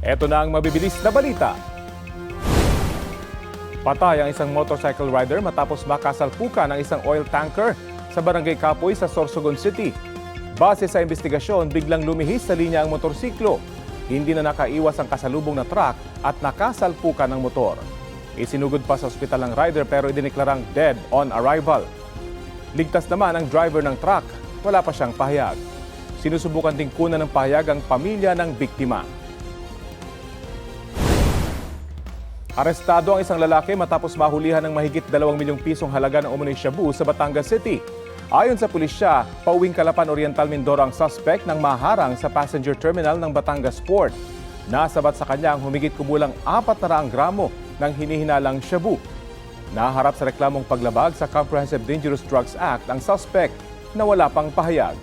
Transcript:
Ito na ang mabibilis na balita. Patay ang isang motorcycle rider matapos makasalpukan ng isang oil tanker sa Barangay Capoy sa Sorsogon City. Base sa investigasyon, biglang lumihis sa linya ang motorsiklo. Hindi na nakaiwas ang kasalubong na truck at nakasalpukan ng motor. Isinugod pa sa ospital ng rider pero idineklarang dead on arrival. Ligtas naman ang driver ng truck, wala pa siyang pahayag. Sinusubukan ding kunan ng pahayag ang pamilya ng biktima. Arestado ang isang lalaki matapos mahulihan ng mahigit 2 milyong pisong halaga ng umano'y shabu sa Batangas City. Ayon sa pulisya, pauwing Calapan Oriental Mindoro ang suspect nang maharang sa passenger terminal ng Batangas Port. Nasabat sa kanya ang humigit kumulang 400 gramo ng hinihinalang shabu. Naharap sa reklamong paglabag sa Comprehensive Dangerous Drugs Act ang suspect na wala pang pahayag.